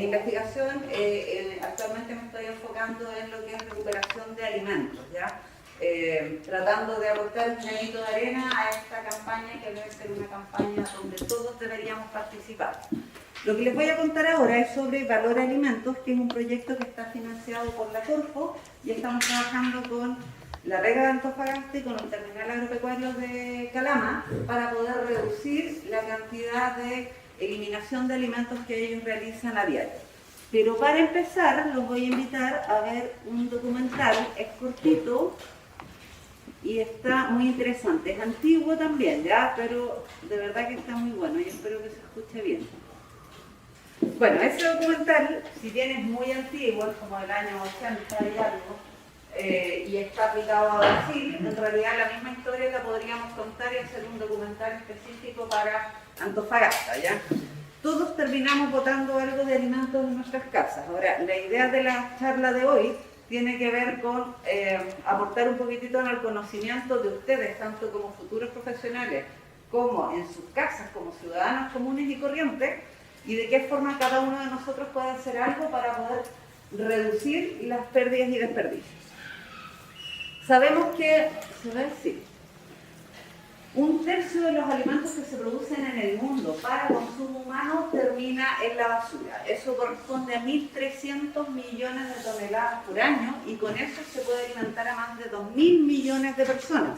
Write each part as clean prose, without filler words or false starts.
investigación, actualmente me estoy enfocando en lo que es recuperación de alimentos, ¿ya? Tratando de aportar un granito de arena a esta campaña que debe ser una campaña donde todos deberíamos participar. Lo que les voy a contar ahora es sobre Valor Alimentos, que es un proyecto que está financiado por la Corfo y estamos trabajando con la Vega de Antofagasta y con el Terminal Agropecuario de Calama para poder reducir la cantidad de eliminación de alimentos que ellos realizan a diario. Pero para empezar, los voy a invitar a ver un documental, es cortito y está muy interesante. Es antiguo también, ¿ya? Pero de verdad que está muy bueno y espero que se escuche bien. Bueno, ese documental, si bien es muy antiguo, es como del año 80 y algo, y está aplicado a Brasil, en realidad la misma historia la podríamos contar y hacer un documental específico para Antofagasta, ¿ya? Todos terminamos botando algo de alimentos en nuestras casas. Ahora, la idea de la charla de hoy tiene que ver con aportar un poquitito en el conocimiento de ustedes, tanto como futuros profesionales, como en sus casas, como ciudadanos comunes y corrientes, y de qué forma cada uno de nosotros puede hacer algo para poder reducir las pérdidas y desperdicios. Sabemos que, ¿se ve? Sí. 1/3 de los alimentos que se producen en el mundo para consumo humano termina en la basura. Eso corresponde a 1.300 millones de toneladas por año y con eso se puede alimentar a más de 2.000 millones de personas.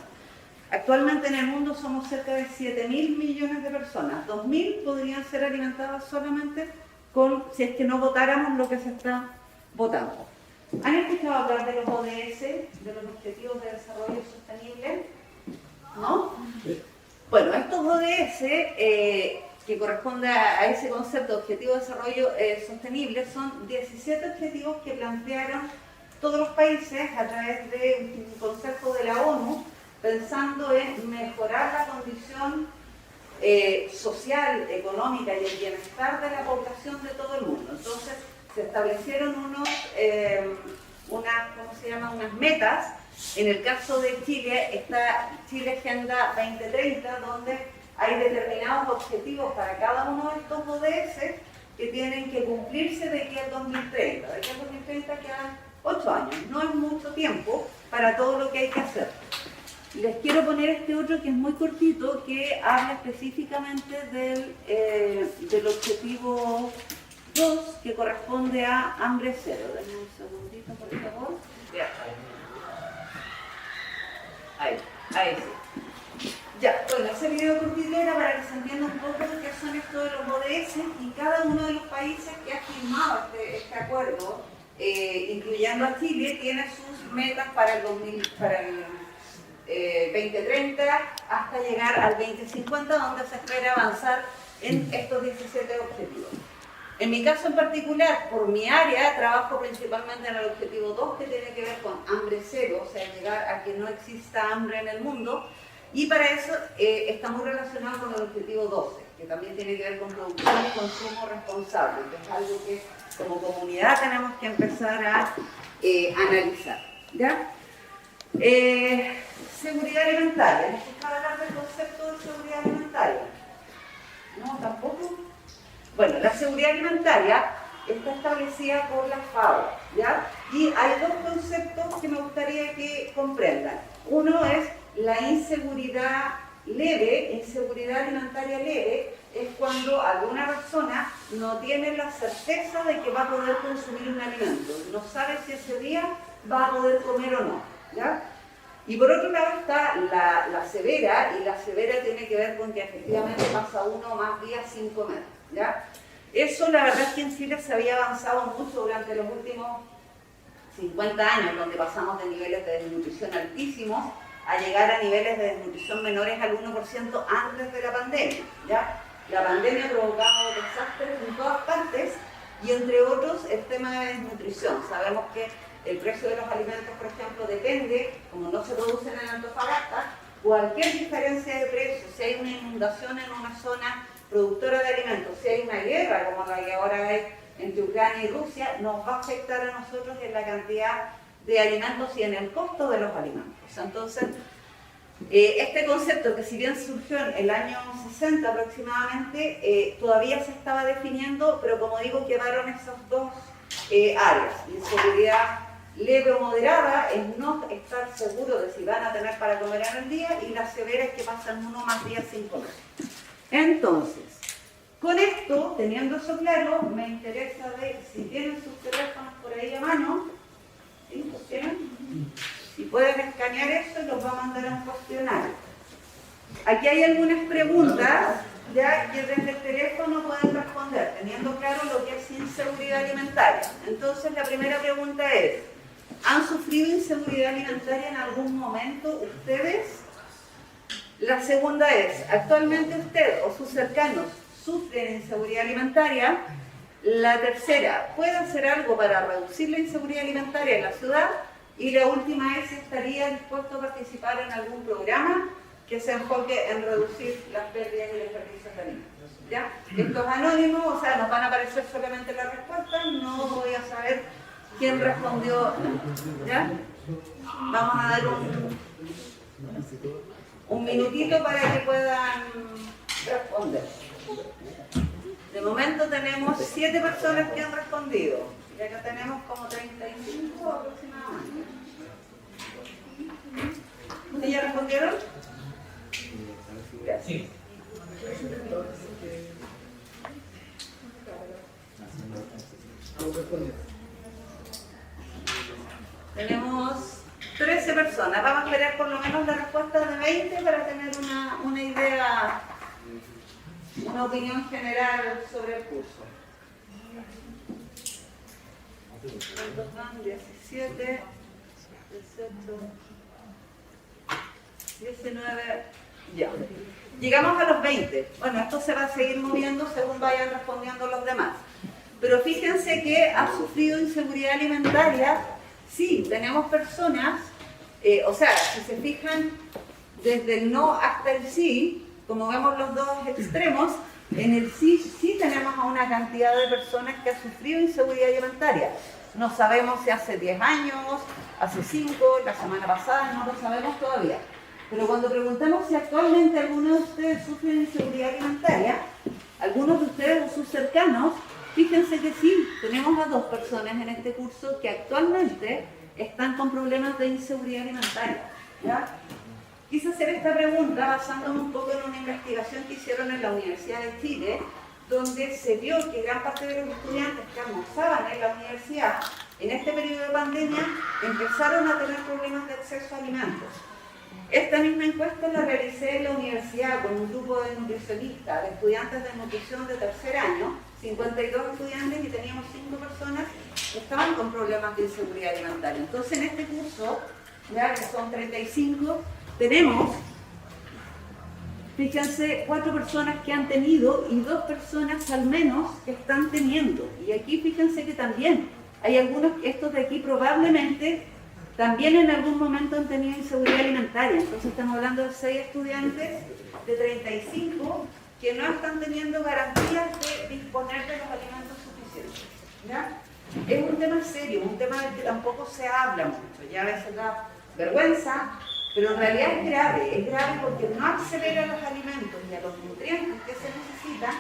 Actualmente en el mundo somos cerca de 7.000 millones de personas. 2.000 podrían ser alimentadas solamente con, si es que no botáramos lo que se está botando. ¿Han escuchado hablar de los ODS, de los Objetivos de Desarrollo Sostenible? ¿No? Bueno, estos ODS, que corresponden a ese concepto de Objetivo de Desarrollo Sostenible, son 17 objetivos que plantearon todos los países a través de un consejo de la ONU, pensando en mejorar la condición social, económica y el bienestar de la población de todo el mundo. Entonces, se establecieron unas metas. En el caso de Chile, está Chile Agenda 2030, donde hay determinados objetivos para cada uno de estos ODS que tienen que cumplirse de aquí al 2030. De aquí al 2030 quedan 8 años, no es mucho tiempo para todo lo que hay que hacer. Les quiero poner este otro que es muy cortito, que habla específicamente del objetivo 2, que corresponde a hambre cero. Denme un segundito, por favor. Ya. Ahí sí. Ya, bueno, ese video cortito era para que se entienda un poco qué son estos de los ODS y cada uno de los países que ha firmado este acuerdo, incluyendo a Chile, tiene sus metas para el 2030 hasta llegar al 2050, donde se espera avanzar en estos 17 objetivos. En mi caso en particular, por mi área, trabajo principalmente en el objetivo 2, que tiene que ver con hambre cero, o sea, llegar a que no exista hambre en el mundo, y para eso está muy relacionado con el objetivo 12, que también tiene que ver con producción y consumo responsable, que es algo que como comunidad tenemos que empezar a analizar, ¿ya? Seguridad alimentaria. ¿Han escuchado hablar del concepto de seguridad alimentaria? No, tampoco. Bueno, la seguridad alimentaria está establecida por la FAO, ¿ya? Y hay dos conceptos que me gustaría que comprendan. Uno es la inseguridad leve. Inseguridad alimentaria leve es cuando alguna persona no tiene la certeza de que va a poder consumir un alimento, no sabe si ese día va a poder comer o no, ¿ya? Y por otro lado está la severa, y la severa tiene que ver con que efectivamente pasa uno o más días sin comer, ¿ya? Eso la verdad es que en Chile se había avanzado mucho durante los últimos 50 años, donde pasamos de niveles de desnutrición altísimos a llegar a niveles de desnutrición menores al 1% antes de la pandemia, ¿ya? La pandemia ha provocado desastres en todas partes y entre otros el tema de desnutrición. Sabemos que el precio de los alimentos, por ejemplo, depende, como no se producen en Antofagasta, cualquier diferencia de precios, si hay una inundación en una zona productora de alimentos, si hay una guerra como la que ahora hay entre Ucrania y Rusia, nos va a afectar a nosotros en la cantidad de alimentos y en el costo de los alimentos. Entonces, Este concepto, que si bien surgió en el año 60 aproximadamente, todavía se estaba definiendo, pero como digo, quedaron esas dos áreas. Inseguridad leve o moderada es no estar seguro de si van a tener para comer en el día, y la severa es que pasan 1 o más días sin comer. Entonces, con esto, teniendo eso claro, me interesa ver si tienen sus teléfonos por ahí a mano. ¿Sí? ¿Los tienen? Si pueden escanear esto, los va a mandar a un cuestionario. Aquí hay algunas preguntas ya que desde el teléfono pueden responder, teniendo claro lo que es inseguridad alimentaria. Entonces, la primera pregunta es: ¿han sufrido inseguridad alimentaria en algún momento ustedes? La segunda es: ¿actualmente usted o sus cercanos sufren inseguridad alimentaria? La tercera: ¿puede hacer algo para reducir la inseguridad alimentaria en la ciudad? Y la última es: ¿estaría dispuesto a participar en algún programa que se enfoque en reducir las pérdidas y desperdicios de alimentos? ¿Ya? Esto es anónimo, o sea, nos van a aparecer solamente las respuestas, no voy a saber quién respondió. ¿Ya? Vamos a dar un minutito para que puedan responder. De momento tenemos 7 personas que han respondido. Y acá tenemos como 35 aproximadamente. ¿Sí ya respondieron? Gracias. Sí. Tenemos 13 personas. Vamos a esperar por lo menos la respuesta de 20 para tener una idea, una opinión general sobre el curso. ¿Cuántos van? 17, 18, 19, ya. Llegamos a los 20. Bueno, esto se va a seguir moviendo según vayan respondiendo los demás. Pero fíjense que ha sufrido inseguridad alimentaria. Sí, tenemos personas, o sea, si se fijan, desde el no hasta el sí, como vemos los dos extremos, en el sí tenemos a una cantidad de personas que ha sufrido inseguridad alimentaria. No sabemos si hace 10 años, hace 5, la semana pasada, no lo sabemos todavía. Pero cuando preguntamos si actualmente alguno de ustedes sufre inseguridad alimentaria, algunos de ustedes o sus cercanos, fíjense que sí, tenemos a 2 personas en este curso que actualmente están con problemas de inseguridad alimentaria. ¿Ya? Quise hacer esta pregunta basándome un poco en una investigación que hicieron en la Universidad de Chile, donde se vio que gran parte de los estudiantes que almorzaban en la universidad en este periodo de pandemia empezaron a tener problemas de acceso a alimentos. Esta misma encuesta la realicé en la universidad con un grupo de nutricionistas, de estudiantes de nutrición de tercer año, 52 estudiantes, y teníamos 5 personas que estaban con problemas de inseguridad alimentaria. Entonces, en este curso, ya que son 35, tenemos, fíjense, 4 personas que han tenido y 2 personas al menos que están teniendo. Y aquí fíjense que también hay algunos, estos de aquí probablemente también en algún momento han tenido inseguridad alimentaria. Entonces estamos hablando de 6 estudiantes de 35 que no están teniendo garantías de disponer de los alimentos suficientes. ¿Ya? Es un tema serio, un tema del que tampoco se habla mucho. Ya a veces da vergüenza, pero en realidad es grave porque no acceder a los alimentos y a los nutrientes que se necesitan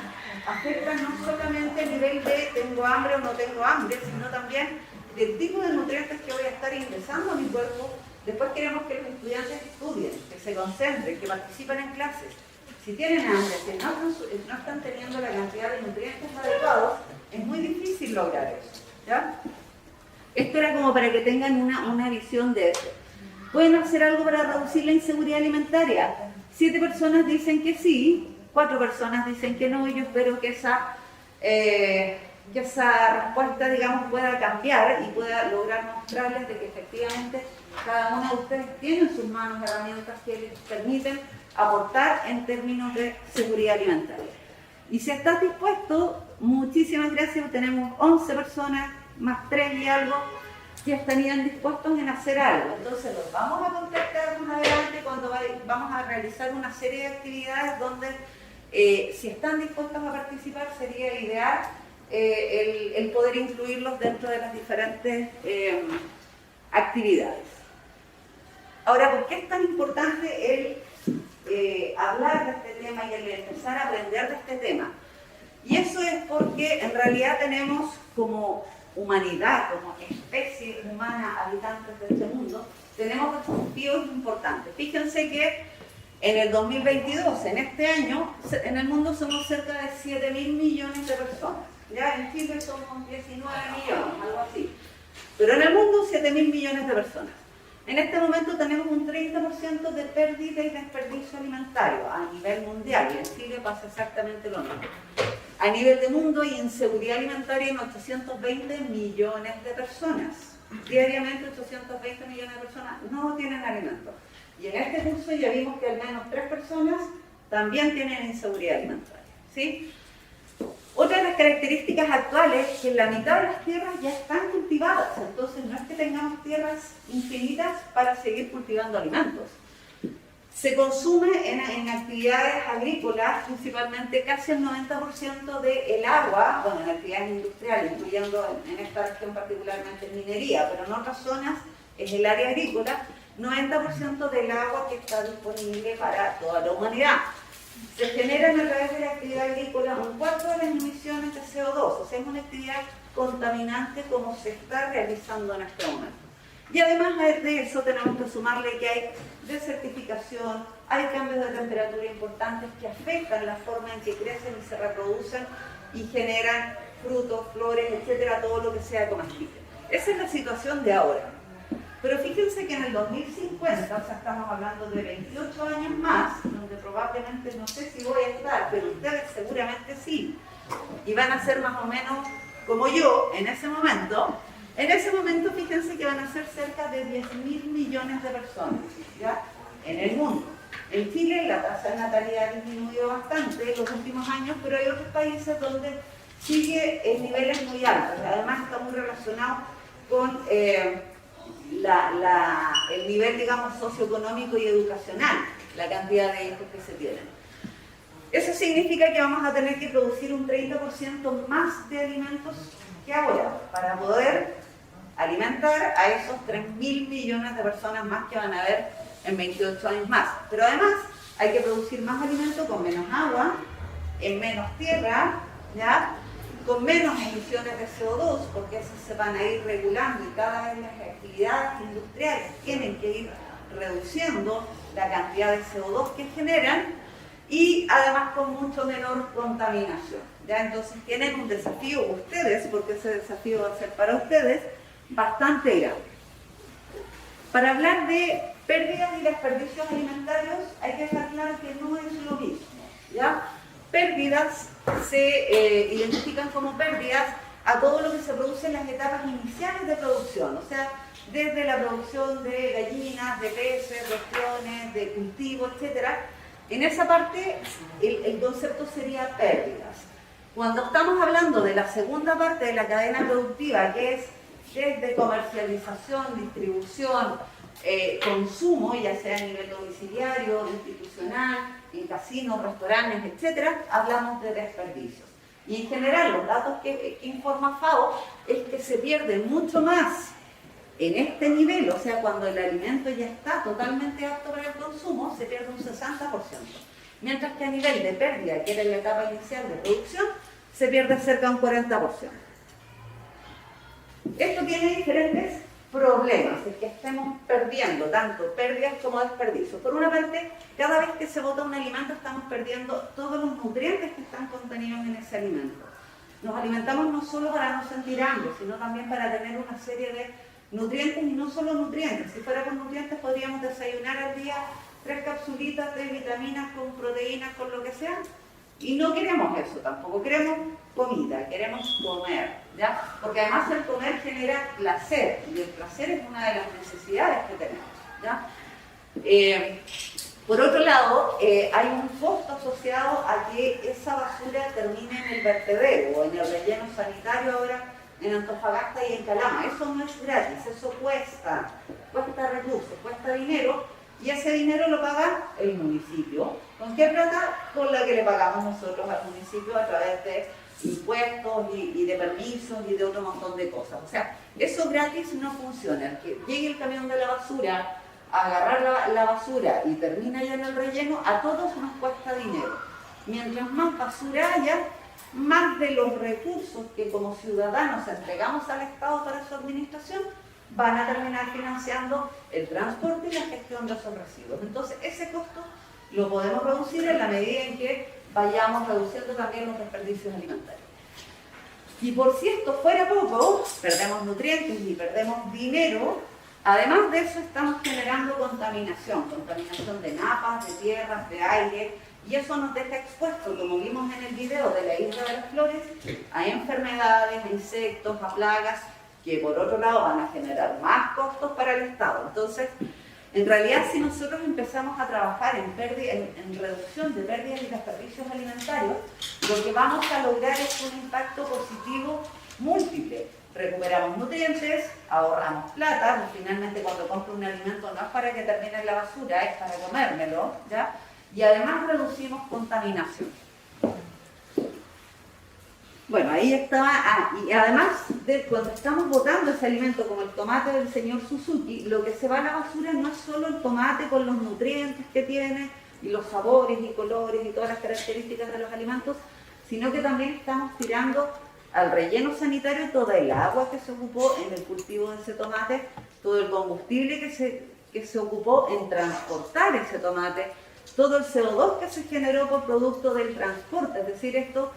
afecta no solamente el nivel de tengo hambre o no tengo hambre, sino también del tipo de nutrientes que voy a estar ingresando a mi cuerpo. Después queremos que los estudiantes estudien, que se concentren, que participen en clases. Si tienen hambre, si no están teniendo la cantidad de nutrientes adecuados, es muy difícil lograr eso. ¿Ya? Esto era como para que tengan una visión de eso. ¿Pueden hacer algo para reducir la inseguridad alimentaria? 7 personas dicen que sí, 4 personas dicen que no, y yo espero que esa respuesta, digamos, pueda cambiar y pueda lograr mostrarles de que efectivamente cada uno de ustedes tiene en sus manos herramientas que les permiten aportar en términos de seguridad alimentaria. Y si estás dispuesto, muchísimas gracias, tenemos 11 personas, más 3 y algo, que estarían dispuestos en hacer algo. Entonces los vamos a contactar más adelante cuando vamos a realizar una serie de actividades donde si están dispuestos a participar sería ideal el poder incluirlos dentro de las diferentes actividades. Ahora, ¿por qué es tan importante el y el empezar a aprender de este tema. Y eso es porque en realidad tenemos como humanidad, como especie humana, habitantes de este mundo, tenemos desafíos importantes. Fíjense que en el 2022, en este año, en el mundo somos cerca de 7.000 millones de personas. Ya en Chile somos 19 millones, algo así. Pero en el mundo 7.000 millones de personas. En este momento tenemos un 30% de pérdida y desperdicio alimentario a nivel mundial, y en Chile pasa exactamente lo mismo. A nivel de mundo hay inseguridad alimentaria en 820 millones de personas. Diariamente 820 millones de personas no tienen alimentos. Y en este curso ya vimos que al menos 3 personas también tienen inseguridad alimentaria, ¿sí? Otra de las características actuales es que la mitad de las tierras ya están cultivadas, entonces no es que tengamos tierras infinitas para seguir cultivando alimentos. Se consume en actividades agrícolas, principalmente casi el 90% del agua, bueno, en actividades industriales, incluyendo en esta región particularmente en minería, pero en otras zonas es el área agrícola, 90% del agua que está disponible para toda la humanidad. Se generan a través de la actividad agrícola un cuarto de las emisiones de CO2, o sea, es una actividad contaminante como se está realizando en este momento. Y además de eso tenemos que sumarle que hay desertificación, hay cambios de temperatura importantes que afectan la forma en que crecen y se reproducen y generan frutos, flores, etcétera, todo lo que sea comestible. Esa es la situación de ahora. Pero fíjense que en el 2050, o sea, estamos hablando de 28 años más, donde probablemente, no sé si voy a estar, pero ustedes seguramente sí, y van a ser más o menos como yo en ese momento fíjense que van a ser cerca de 10.000 millones de personas, ¿ya? En el mundo. En Chile la tasa de natalidad ha disminuido bastante en los últimos años, pero hay otros países donde sigue en niveles muy altos, además está muy relacionado con el nivel, digamos, socioeconómico y educacional, la cantidad de hijos que se tienen. Eso significa que vamos a tener que producir un 30% más de alimentos que ahora para poder alimentar a esos 3.000 millones de personas más que van a haber en 28 años más. Pero además hay que producir más alimento con menos agua, en menos tierra, ¿ya? Con menos emisiones de CO2, porque esas se van a ir regulando y cada vez las actividades industriales tienen que ir reduciendo la cantidad de CO2 que generan y además con mucho menor contaminación. ¿Ya? Entonces tienen un desafío ustedes, porque ese desafío va a ser para ustedes, bastante grande. Para hablar de pérdidas y desperdicios alimentarios hay que dejar claro que no es lo mismo, ¿ya? Pérdidas se identifican como pérdidas a todo lo que se produce en las etapas iniciales de producción, o sea, desde la producción de gallinas, de peces, de ostiones, de cultivo, etc. En esa parte el concepto sería pérdidas. Cuando estamos hablando de la segunda parte de la cadena productiva, que es desde comercialización, distribución, consumo, ya sea a nivel domiciliario, institucional, en casinos, restaurantes, etc., hablamos de desperdicios. Y en general los datos que informa FAO es que se pierde mucho más en este nivel, o sea, cuando el alimento ya está totalmente apto para el consumo, se pierde un 60%. Mientras que a nivel de pérdida, que era la etapa inicial de producción, se pierde cerca de un 40%. Esto tiene diferentes problemas, es que estemos perdiendo tanto pérdidas como desperdicios. Por una parte, cada vez que se bota un alimento estamos perdiendo todos los nutrientes que están contenidos en ese alimento. Nos alimentamos no solo para no sentir hambre, sino también para tener una serie de nutrientes y no solo nutrientes. Si fuera con nutrientes podríamos desayunar al día 3 capsulitas de vitaminas con proteínas, con lo que sea. Y no queremos eso tampoco, queremos comida, queremos comer, ¿ya? Porque además el comer genera placer, y el placer es una de las necesidades que tenemos, ¿ya? Por otro lado, hay un costo asociado a que esa basura termine en el vertedero o en el relleno sanitario ahora en Antofagasta y en Calama. Eso no es gratis, eso cuesta recursos, cuesta dinero, y ese dinero lo paga el municipio. ¿Con qué plata? Con la que le pagamos nosotros al municipio a través de impuestos y de permisos y de otro montón de cosas. O sea, eso gratis no funciona. Que llegue el camión de la basura a agarrar la basura y termina ya en el relleno, a todos nos cuesta dinero. mientras más basura haya, más de los recursos que como ciudadanos entregamos al Estado para su administración van a terminar financiando el transporte y la gestión de esos residuos. Entonces, ese costo lo podemos reducir en la medida en que vayamos reduciendo también los desperdicios alimentarios. Y por si esto fuera poco, perdemos nutrientes y perdemos dinero. Además de eso, estamos generando contaminación de napas, de tierras, de aire, y eso nos deja expuestos, como vimos en el video de la Isla de las Flores, a enfermedades, a insectos, a plagas, que por otro lado van a generar más costos para el Estado. Entonces, en realidad, si nosotros empezamos a trabajar en reducción de pérdidas y desperdicios alimentarios, lo que vamos a lograr es un impacto positivo múltiple. Recuperamos nutrientes, ahorramos plata, porque finalmente cuando compro un alimento no es para que termine en la basura, es para comérmelo, ¿ya? Y además reducimos contaminación. Bueno, ahí estaba, y además de cuando estamos botando ese alimento como el tomate del señor Suzuki, lo que se va a la basura no es solo el tomate con los nutrientes que tiene, y los sabores y colores y todas las características de los alimentos, sino que también estamos tirando al relleno sanitario toda el agua que se ocupó en el cultivo de ese tomate, todo el combustible que se ocupó en transportar ese tomate, todo el CO2 que se generó por producto del transporte, es decir, esto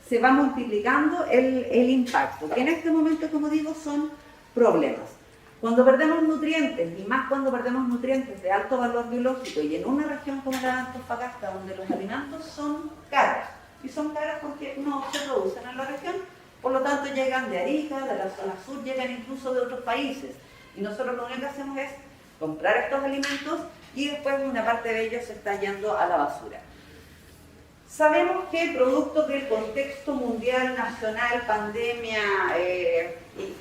se va multiplicando el impacto, que en este momento, como digo, son problemas. Cuando perdemos nutrientes, y más cuando perdemos nutrientes de alto valor biológico, y en una región como la de Antofagasta, donde los alimentos son caros, y son caros porque no se producen en la región, por lo tanto llegan de Arica, de la zona sur, llegan incluso de otros países, y nosotros lo único que hacemos es comprar estos alimentos, y después una parte de ellos se está yendo a la basura. Sabemos que producto del contexto mundial, nacional, pandemia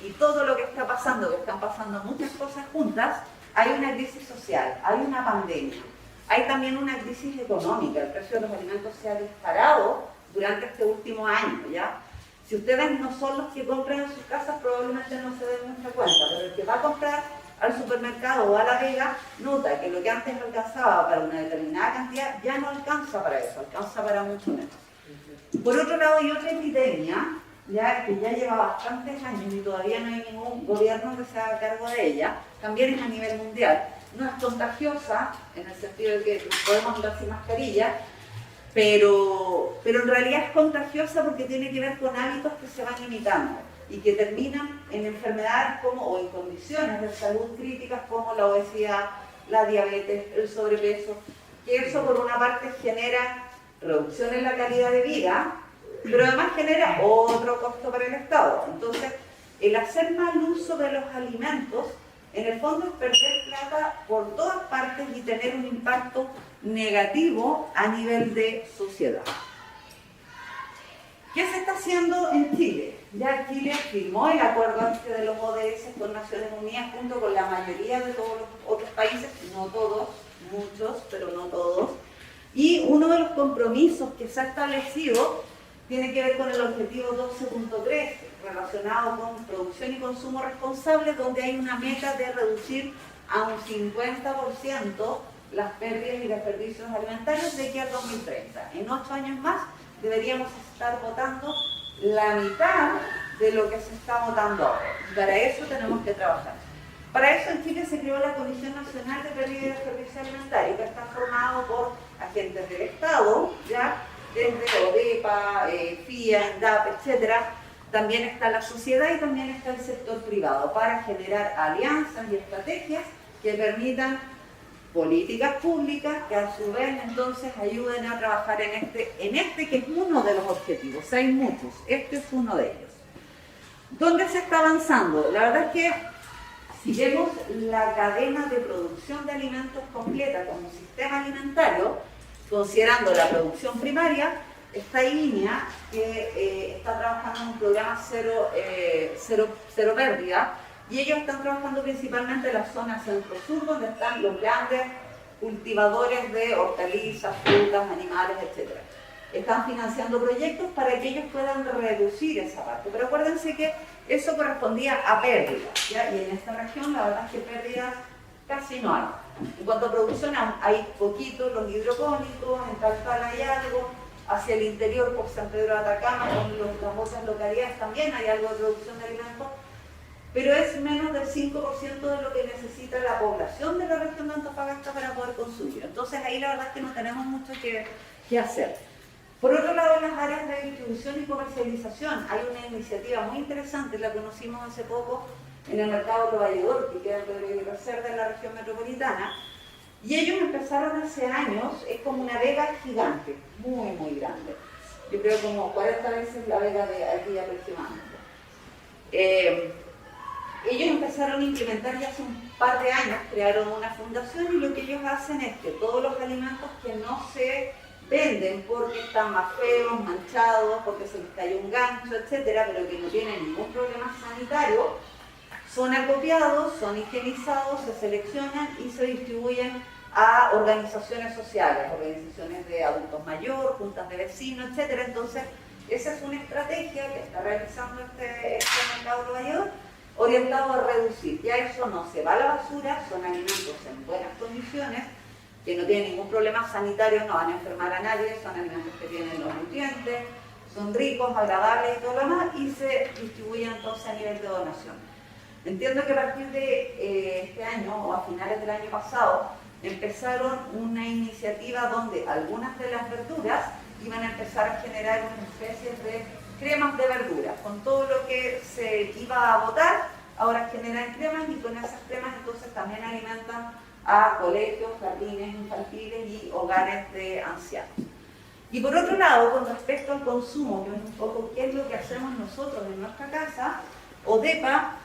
y todo lo que está pasando, que están pasando muchas cosas juntas, hay una crisis social, hay una pandemia, hay también una crisis económica, el precio de los alimentos se ha disparado durante este último año, ¿ya? Si ustedes no son los que compran en sus casas, probablemente no se den mucha cuenta, pero el que va a comprar al supermercado o a la vega, nota que lo que antes alcanzaba para una determinada cantidad ya no alcanza para eso, alcanza para mucho menos. Por otro lado, hay otra epidemia que ya lleva bastantes años y todavía no hay ningún gobierno que se haga cargo de ella, también es a nivel mundial. No es contagiosa, en el sentido de que podemos andar sin mascarilla, pero en realidad es contagiosa porque tiene que ver con hábitos que se van imitando y que terminan en enfermedades o en condiciones de salud críticas como la obesidad, la diabetes, el sobrepeso, que eso por una parte genera reducción en la calidad de vida, pero además genera otro costo para el Estado. Entonces, el hacer mal uso de los alimentos, en el fondo es perder plata por todas partes y tener un impacto negativo a nivel de sociedad. ¿Qué se está haciendo en Chile? Ya Chile firmó el acuerdo de los ODS con Naciones Unidas junto con la mayoría de todos los otros países, no todos, muchos, pero no todos. Y uno de los compromisos que se ha establecido tiene que ver con el objetivo 12.3, relacionado con producción y consumo responsable, donde hay una meta de reducir a un 50% las pérdidas y desperdicios alimentarios de aquí al 2030. En 8 años más deberíamos estar botando la mitad de lo que se está botando ahora. Y para eso tenemos que trabajar. Para eso en Chile se creó la Comisión Nacional de Pérdida y Desperdicio Alimentario, que está formado por agentes del Estado, ya desde ODEPA, FIA, ENDAP, etc. También está la sociedad y también está el sector privado para generar alianzas y estrategias que permitan políticas públicas que a su vez entonces ayuden a trabajar en este que es uno de los objetivos. Hay muchos, este es uno de ellos. ¿Dónde se está avanzando? La verdad es que si vemos la cadena de producción de alimentos completa como sistema alimentario, considerando la producción primaria, esta línea que está trabajando en un programa cero pérdida, y ellos están trabajando principalmente en la zona centro-sur, donde están los grandes cultivadores de hortalizas, frutas, animales, etc. Están financiando proyectos para que ellos puedan reducir esa parte. Pero acuérdense que eso correspondía a pérdidas, ¿ya? Y en esta región la verdad es que pérdidas casi no hay. En cuanto a producción hay poquito, los hidropónicos, en Taltal hay algo, hacia el interior por San Pedro de Atacama, con las otras localidades también hay algo de producción de alimentos, pero es menos del 5% de lo que necesita la población de la región de Antofagasta para poder consumir. Entonces ahí la verdad es que no tenemos mucho que hacer. Por otro lado, en las áreas de distribución y comercialización hay una iniciativa muy interesante, la conocimos hace poco en el mercado de Valledor, que queda en Pedro Aguirre Cerda, en la región metropolitana, y ellos empezaron hace años, es como una vega gigante, muy, muy grande. Yo creo como 40 veces la vega de aquí aproximadamente. Ellos empezaron a implementar ya hace un par de años, crearon una fundación y lo que ellos hacen es que todos los alimentos que no se venden porque están más feos, manchados, porque se les cayó un gancho, etcétera, pero que no tienen ningún problema sanitario, son acopiados, son higienizados, se seleccionan y se distribuyen a organizaciones sociales, organizaciones de adultos mayores, juntas de vecinos, etcétera. Entonces, esa es una estrategia que está realizando este mercado de Valledor, orientado a reducir. Ya eso no se va a la basura, son alimentos en buenas condiciones, que no tienen ningún problema sanitario, no van a enfermar a nadie, son alimentos que tienen los nutrientes, son ricos, agradables y todo lo demás, y se distribuyen entonces a nivel de donación. Entiendo que a partir de este año, o a finales del año pasado, empezaron una iniciativa donde algunas de las verduras iban a empezar a generar unas especies de cremas de verduras. Con todo lo que se iba a botar, ahora generan cremas y con esas cremas entonces también alimentan a colegios, jardines infantiles y hogares de ancianos. Y por otro lado, con respecto al consumo, que es un poco qué es lo que hacemos nosotros en nuestra casa, ODEPA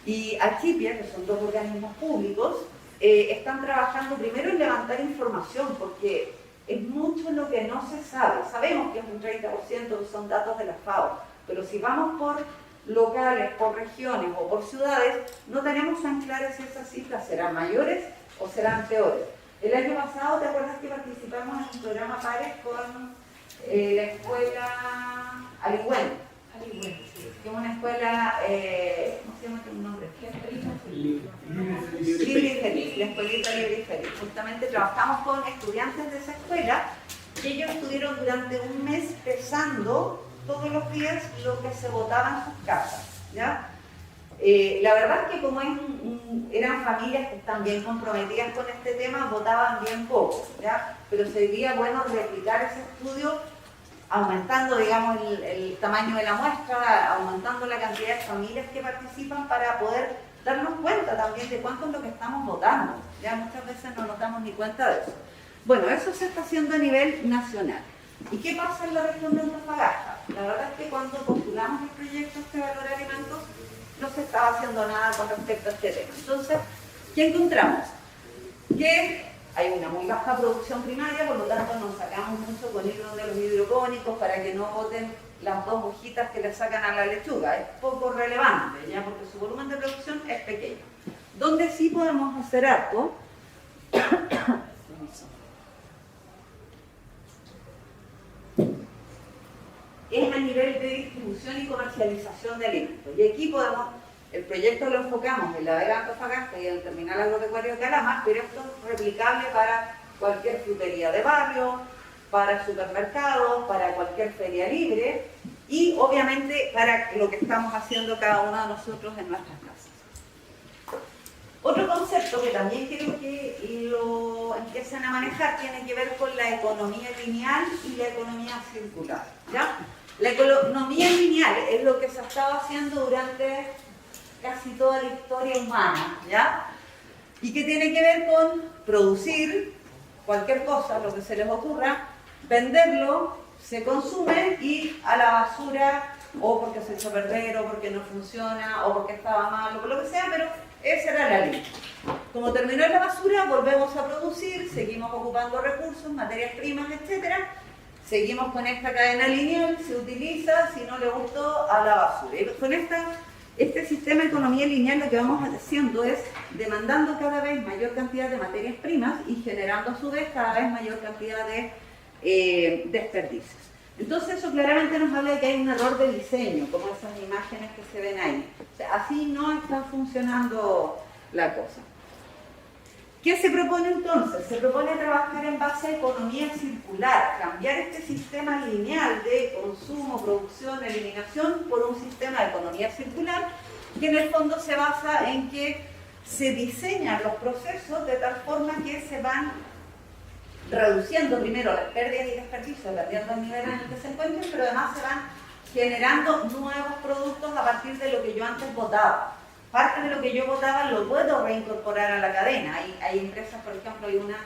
y Achipia, que son dos organismos públicos, están trabajando primero en levantar información, porque es mucho lo que no se sabe. Sabemos que es un 30%, que son datos de la FAO, pero si vamos por locales, por regiones o por ciudades, no tenemos tan claras si esas cifras serán mayores o serán peores. El año pasado, ¿te acuerdas que participamos en un programa PARES con la escuela Aligüen? Que es una escuela, ¿cómo se llama este nombre? Libre y Feliz, la escuelita Libre y Feliz. Justamente trabajamos con estudiantes de esa escuela y ellos estuvieron durante un mes pesando todos los días lo que se botaba en sus casas, ¿ya? La verdad es que como eran familias que están bien comprometidas con este tema, votaban bien poco, ¿ya? Pero sería bueno replicar ese estudio aumentando, digamos, el tamaño de la muestra, aumentando la cantidad de familias que participan para poder darnos cuenta también de cuánto es lo que estamos votando. Ya muchas veces no nos damos ni cuenta de eso. Bueno, eso se está haciendo a nivel nacional. ¿Y qué pasa en la región de Antofagasta? La verdad es que cuando postulamos el proyecto este valor de alimentos, no se estaba haciendo nada con respecto a este tema. Entonces, ¿qué encontramos? Que hay una muy baja producción primaria, por lo tanto nos sacamos mucho con hilo de los hidropónicos para que no boten las dos hojitas que le sacan a la lechuga. Es poco relevante, ya, porque su volumen de producción es pequeño. Donde sí podemos hacer algo es a nivel de distribución y comercialización de alimentos. Y aquí podemos, el proyecto lo enfocamos en la Vega Antofagasta y en el terminal agropecuario de Calama, pero esto es replicable para cualquier frutería de barrio, para supermercados, para cualquier feria libre y obviamente para lo que estamos haciendo cada uno de nosotros en nuestras casas. Otro concepto que también quiero que lo empiecen a manejar tiene que ver con la economía lineal y la economía circular, ¿ya? La economía lineal es lo que se ha estado haciendo durante casi toda la historia humana, ¿ya? Y que tiene que ver con producir cualquier cosa, lo que se les ocurra, venderlo, se consume y a la basura, o porque se echó a perder, o porque no funciona, o porque estaba mal, o por lo que sea, pero esa era la línea. Como terminó en la basura, volvemos a producir, seguimos ocupando recursos, materias primas, etc. Seguimos con esta cadena lineal, se utiliza, si no le gustó, a la basura. Y con este sistema de economía lineal lo que vamos haciendo es demandando cada vez mayor cantidad de materias primas y generando a su vez cada vez mayor cantidad de desperdicios. Entonces eso claramente nos habla de que hay un error de diseño, como esas imágenes que se ven ahí. O sea, así no está funcionando la cosa. ¿Qué se propone entonces? Se propone trabajar en base a economía circular, cambiar este sistema lineal de consumo, producción, eliminación por un sistema de economía circular que en el fondo se basa en que se diseñan los procesos de tal forma que se van reduciendo primero las pérdidas y desperdicios dependiendo del nivel en el que se encuentren, pero además se van generando nuevos productos a partir de lo que yo antes botaba. Parte de lo que yo botaba lo puedo reincorporar a la cadena. Hay empresas, por ejemplo, hay una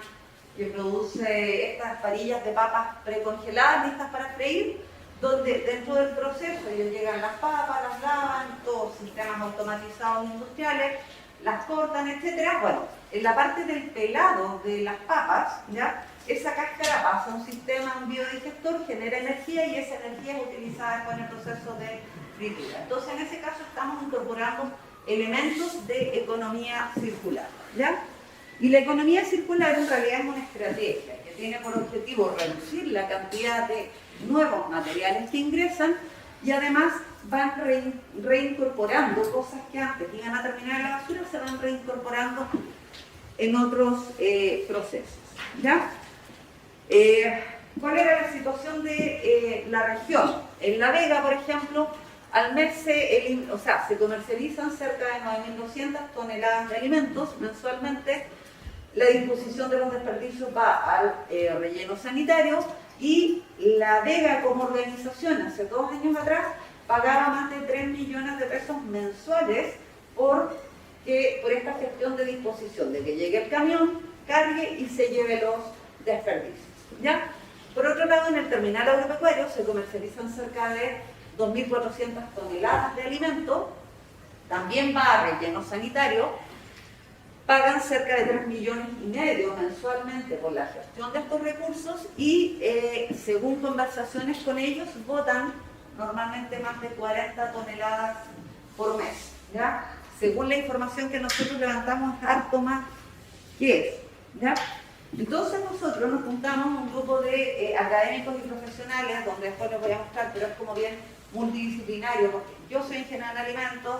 que produce estas varillas de papas precongeladas listas para freír, donde dentro del proceso ellos llegan las papas, las lavan, todos sistemas automatizados industriales, las cortan, etc. Bueno, en la parte del pelado de las papas, ¿ya? Esa cáscara pasa a un sistema, un biodigestor, genera energía y esa energía es utilizada después en el proceso de fritura. Entonces, en ese caso estamos incorporando elementos de economía circular, ¿ya? Y la economía circular en realidad es una estrategia que tiene por objetivo reducir la cantidad de nuevos materiales que ingresan y además van reincorporando cosas que antes iban a terminar en la basura, se van reincorporando en otros procesos, ¿ya? ¿Cuál era la situación de la región? En La Vega, por ejemplo, al mes se comercializan cerca de 9.200 toneladas de alimentos mensualmente. La disposición de los desperdicios va al relleno sanitario y La Vega como organización hace 2 años atrás pagaba más de 3 millones de pesos mensuales por esta gestión de disposición, de que llegue el camión, cargue y se lleve los desperdicios, ¿ya? Por otro lado, en el terminal agropecuario se comercializan cerca de 2.400 toneladas de alimento, también va a relleno sanitario, pagan cerca de 3,5 millones mensualmente por la gestión de estos recursos y según conversaciones con ellos botan normalmente más de 40 toneladas por mes, ¿ya? Según la información que nosotros levantamos, harto más que eso, ¿ya? Entonces nosotros nos juntamos un grupo de académicos y profesionales, donde después les voy a mostrar, pero es como bien multidisciplinario, porque yo soy ingeniero en alimentos,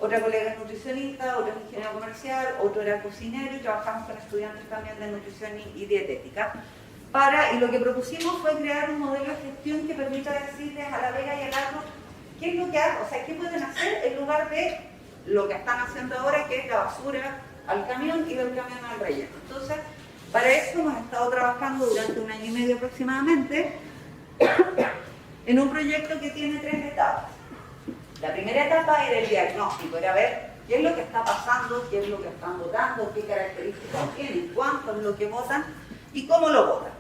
otra colega es nutricionista, otro es ingeniero comercial, otro era cocinero y trabajamos con estudiantes también de nutrición y dietética. Y lo que propusimos fue crear un modelo de gestión que permita decirles a La Vega y al Agro qué es lo que hacen, o sea, qué pueden hacer en lugar de lo que están haciendo ahora, que es la basura al camión y del camión al relleno. Entonces, para eso hemos estado trabajando durante 1 año y medio aproximadamente en un proyecto que tiene 3 etapas. La primera etapa era el diagnóstico, era ver qué es lo que está pasando, qué es lo que están votando, qué características tienen, cuánto es lo que votan y cómo lo votan.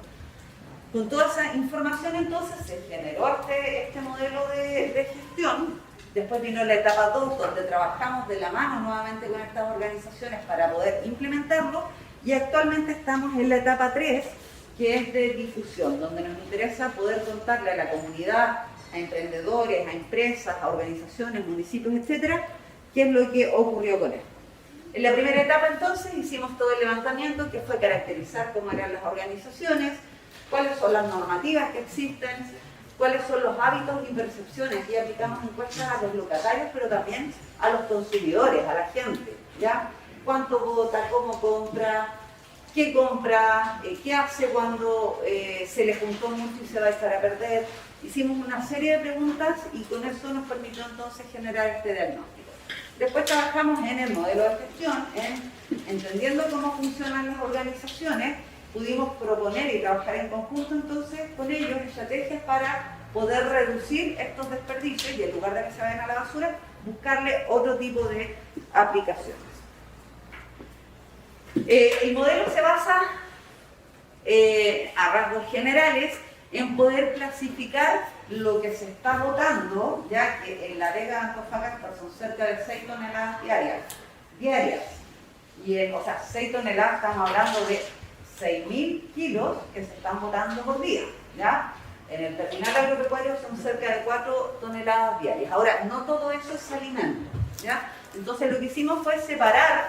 Con toda esa información entonces se generó este modelo de gestión. Después vino la etapa 2, donde trabajamos de la mano nuevamente con estas organizaciones para poder implementarlo. Y actualmente estamos en la etapa 3, que es de difusión, donde nos interesa poder contarle a la comunidad, a emprendedores, a empresas, a organizaciones, municipios, etcétera, qué es lo que ocurrió con esto. En la primera etapa entonces hicimos todo el levantamiento, que fue caracterizar cómo eran las organizaciones, cuáles son las normativas que existen, cuáles son los hábitos y percepciones, y aplicamos encuestas a los locatarios, pero también a los consumidores, a la gente, ¿ya? Cuánto vota, cómo compra, qué hace cuando se le juntó mucho y se va a echar a perder. Hicimos una serie de preguntas y con eso nos permitió entonces generar este diagnóstico. Después trabajamos en el modelo de gestión, entendiendo cómo funcionan las organizaciones, pudimos proponer y trabajar en conjunto entonces con ellos estrategias para poder reducir estos desperdicios y en lugar de que se vayan a la basura, buscarle otro tipo de aplicaciones. El modelo se basa, a rasgos generales, en poder clasificar lo que se está botando, ya que en La Vega, Antofagasta son cerca de 6 toneladas diarias. Y 6 toneladas, estamos hablando de 6.000 kilos que se están botando por día, ¿ya? En el terminal agropecuario son cerca de 4 toneladas diarias. Ahora, no todo eso es alimento, ¿ya? Entonces lo que hicimos fue separar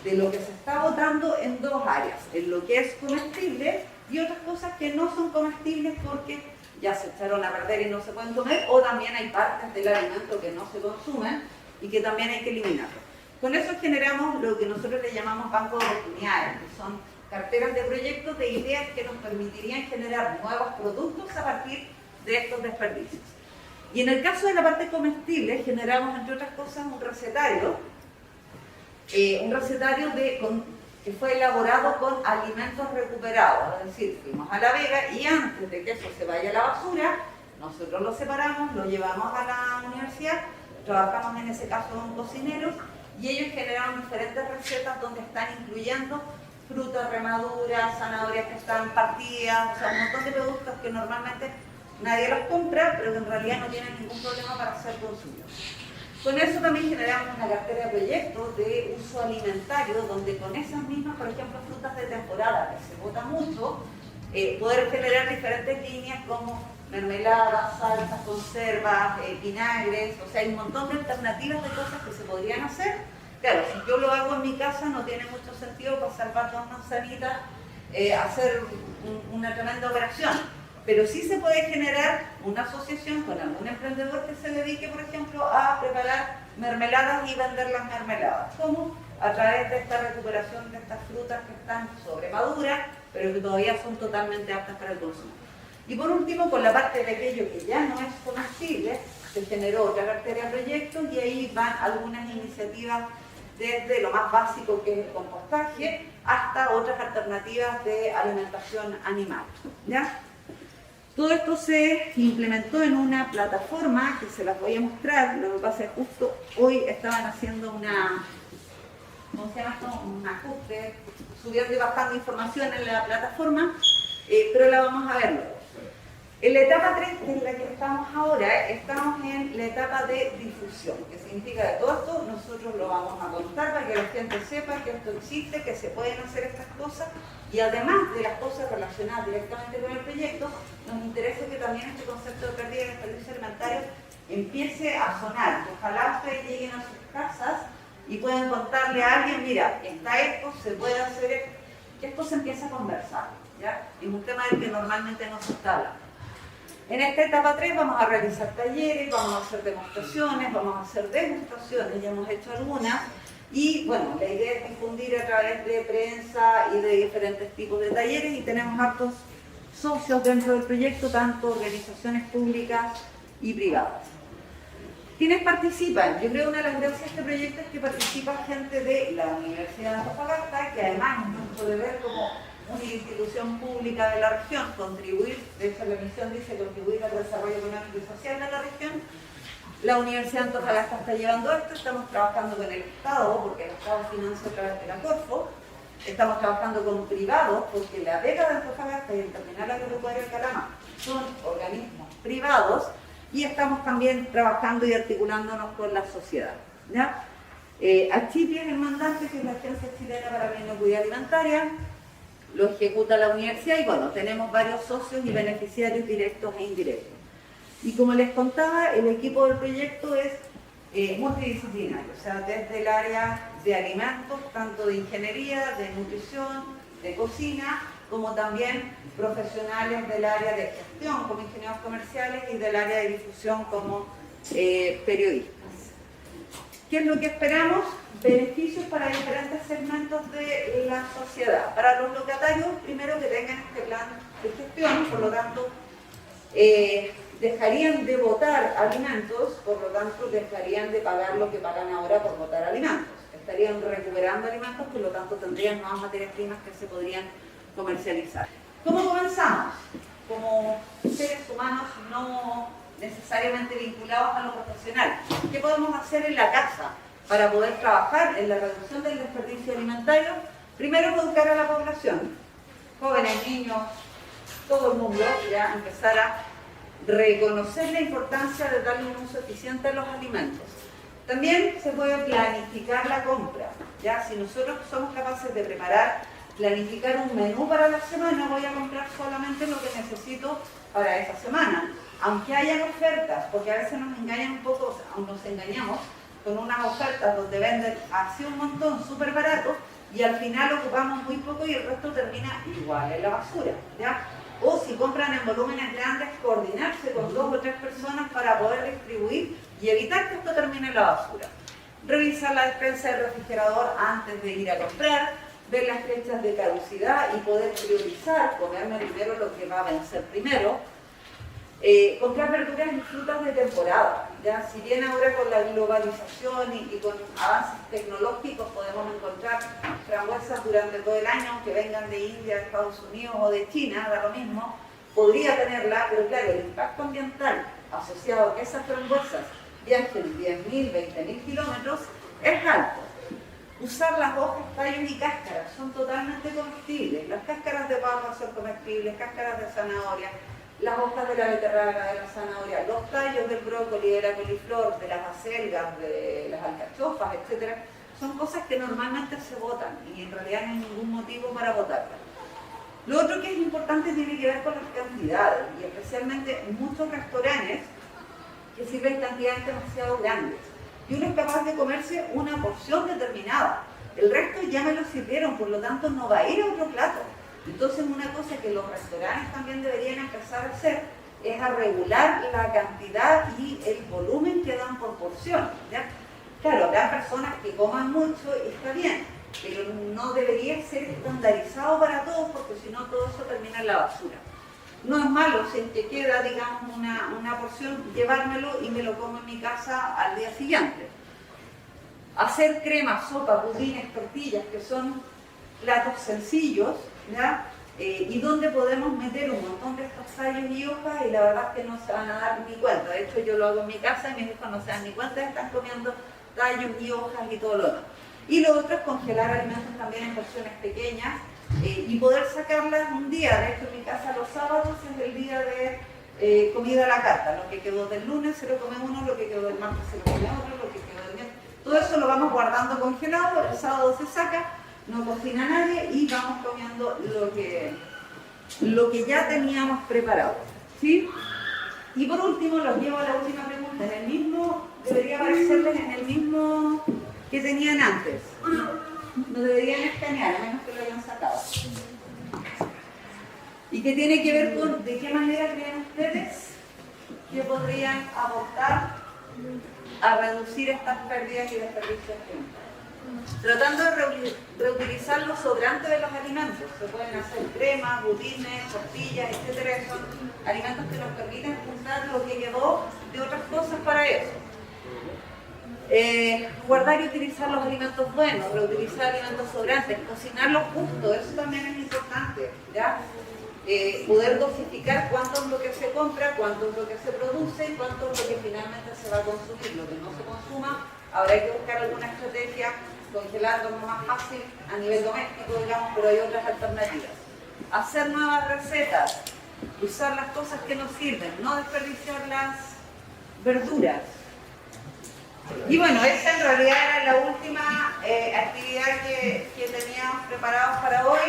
de lo que se está botando en 2 áreas, en lo que es comestible y otras cosas que no son comestibles porque ya se echaron a perder y no se pueden comer, o también hay partes del alimento que no se consumen y que también hay que eliminarlo. Con eso generamos lo que nosotros le llamamos bancos de oportunidades, que son carteras de proyectos de ideas que nos permitirían generar nuevos productos a partir de estos desperdicios. Y en el caso de la parte comestible, generamos, entre otras cosas, un recetario que fue elaborado con alimentos recuperados, es decir, fuimos a La Vega y antes de que eso se vaya a la basura, nosotros lo separamos, lo llevamos a la universidad, trabajamos en ese caso con cocineros y ellos generaron diferentes recetas donde están incluyendo frutas remaduras, zanahorias que están partidas, o sea, un montón de productos que normalmente nadie los compra, pero que en realidad no tienen ningún problema para ser consumidos. Con eso también generamos una cartera de proyectos de uso alimentario, donde con esas mismas, por ejemplo, frutas de temporada, que se bota mucho, poder generar diferentes líneas como mermeladas, salsas, conservas, vinagres, o sea, hay un montón de alternativas de cosas que se podrían hacer. Claro, si yo lo hago en mi casa no tiene mucho sentido pasar para dos manzanitas, hacer una tremenda operación, pero sí se puede generar una asociación con algún emprendedor que se dedique, por ejemplo, a preparar mermeladas y vender las mermeladas. ¿Cómo? A través de esta recuperación de estas frutas que están sobremaduras, pero que todavía son totalmente aptas para el consumo. Y por último, con la parte de aquello que ya no es comestible, se generó otra cartera de proyectos y ahí van algunas iniciativas desde lo más básico que es el compostaje hasta otras alternativas de alimentación animal, ¿ya? Todo esto se implementó en una plataforma que se las voy a mostrar. Lo que pasa es que justo hoy estaban haciendo un ajuste, subiendo y bajando información en la plataforma, pero la vamos a ver luego. En la etapa 3, que es la que estamos ahora, estamos en la etapa de difusión, que significa que todo esto nosotros lo vamos a contar para que la gente sepa que esto existe, que se pueden hacer estas cosas, y además de las cosas relacionadas directamente con el proyecto, nos interesa que también este concepto de pérdida de desperdicio alimentario empiece a sonar, que ojalá ustedes lleguen a sus casas y puedan contarle a alguien, mira, está esto, se puede hacer esto, que esto se empieza a conversar, ¿ya? Es un tema del que normalmente no se está hablando. En esta etapa 3 vamos a realizar talleres, vamos a hacer demostraciones, vamos a hacer degustaciones, ya hemos hecho algunas, y bueno, la idea es difundir a través de prensa y de diferentes tipos de talleres, y tenemos hartos socios dentro del proyecto, tanto organizaciones públicas y privadas. ¿Quiénes participan? Yo creo que una de las gracias de este proyecto es que participa gente de la Universidad de Antofagasta, que además es nuestro deber como una institución pública de la región, contribuir, de hecho la misión dice contribuir al desarrollo económico y social de la región. La Universidad de Antofagasta está llevando esto, estamos trabajando con el Estado, porque el Estado financia a través de la Corfo, estamos trabajando con privados, porque la beca de Antofagasta y el Terminal Agropecuario de Calama son organismos privados, y estamos también trabajando y articulándonos con la sociedad, ¿ya? Achipi es el mandante, que es la Agencia Chilena para la Inocuidad Alimentaria, lo ejecuta la universidad y bueno, tenemos varios socios y beneficiarios directos e indirectos. Y como les contaba, el equipo del proyecto es multidisciplinario, o sea, desde el área de alimentos, tanto de ingeniería, de nutrición, de cocina, como también profesionales del área de gestión como ingenieros comerciales y del área de difusión como periodistas. ¿Qué es lo que esperamos? Beneficios para diferentes segmentos de la sociedad. Para los locatarios, primero que tengan este plan de gestión, por lo tanto, dejarían de botar alimentos, por lo tanto, dejarían de pagar lo que pagan ahora por botar alimentos. Estarían recuperando alimentos, por lo tanto, tendrían nuevas materias primas que se podrían comercializar. ¿Cómo comenzamos? Como seres humanos no necesariamente vinculados a lo profesional. ¿Qué podemos hacer en la casa para poder trabajar en la reducción del desperdicio alimentario? Primero, educar a la población, jóvenes, niños, todo el mundo, ya empezar a reconocer la importancia de darle un uso eficiente a los alimentos. También se puede planificar la compra, ya si nosotros somos capaces de planificar un menú para la semana, voy a comprar solamente lo que necesito para esa semana. Aunque hayan ofertas, porque a veces nos engañan un poco, o sea, nos engañamos con unas ofertas donde venden así un montón súper barato y al final ocupamos muy poco y el resto termina igual en la basura, ¿ya? O si compran en volúmenes grandes, coordinarse con 2 o 3 personas para poder distribuir y evitar que esto termine en la basura. revisar la despensa del refrigerador antes de ir a comprar, ver las fechas de caducidad y poder priorizar, comerme primero lo que va a vencer primero. Comprar verduras y frutas de temporada. ¿Ya? Si bien ahora con la globalización y con avances tecnológicos podemos encontrar frambuesas durante todo el año, aunque vengan de India, de Estados Unidos o de China, da lo mismo, podría tenerla, pero claro, el impacto ambiental asociado a que esas frambuesas viajen 10.000, 20.000 kilómetros es alto. Usar las hojas, tallos y cáscaras son totalmente comestibles. Las cáscaras de papa son comestibles, cáscaras de zanahoria, las hojas de la beterraga, de la zanahoria, los tallos del brócoli, de la coliflor, de las acelgas, de las alcachofas, etc. Son cosas que normalmente se botan y en realidad no hay ningún motivo para botarlas. Lo otro que es importante tiene que ver con las cantidades y especialmente en muchos restaurantes que sirven cantidades demasiado grandes. Y uno es capaz de comerse una porción determinada. El resto ya me lo sirvieron, por lo tanto no va a ir a otro plato. Entonces una cosa que los restaurantes también deberían empezar a hacer es a regular la cantidad y el volumen que dan por porción. ¿Ya? Claro, habrá personas que coman mucho y está bien, pero no debería ser estandarizado para todos porque si no todo eso termina en la basura. No es malo si es que queda, digamos, una porción, llevármelo y me lo como en mi casa al día siguiente. Hacer cremas, sopa, budines, tortillas, que son platos sencillos, ¿ya? Y donde podemos meter un montón de estos tallos y hojas y la verdad es que no se van a dar ni cuenta. De hecho yo lo hago en mi casa y mis hijos no se dan ni cuenta, están comiendo tallos y hojas y todo lo demás. Y lo otro es congelar alimentos también en porciones pequeñas y poder sacarlas un día. De hecho en mi casa los sábados es el día de comida a la carta. Lo que quedó del lunes se lo come uno, lo que quedó del martes se lo come otro, lo que quedó del miércoles. Todo eso lo vamos guardando congelado, el sábado se saca, no cocina nadie y vamos comiendo lo que ya teníamos preparado. ¿Sí? Y por último, los llevo a la última pregunta. En el mismo, debería aparecerles en el mismo que tenían antes. No deberían escanear, a menos que lo hayan sacado. Y que tiene que ver con de qué manera creen ustedes que podrían aportar a reducir estas pérdidas y desperdicios químicos. Tratando de reutilizar los sobrantes de los alimentos. Se pueden hacer cremas, budines, tortillas, etc. Son alimentos que nos permiten usar lo que quedó de otras cosas para eso. Guardar y utilizar los alimentos buenos, reutilizar alimentos sobrantes, cocinarlos justo, eso también es importante, ¿ya? Poder dosificar cuánto es lo que se compra, cuánto es lo que se produce y cuánto es lo que finalmente se va a consumir. Lo que no se consuma, habrá que buscar alguna estrategia, congelarlo más fácil a nivel doméstico, digamos, pero hay otras alternativas. Hacer nuevas recetas, usar las cosas que nos sirven, no desperdiciar las verduras. Y bueno, esa en realidad era la última actividad que teníamos preparados para hoy.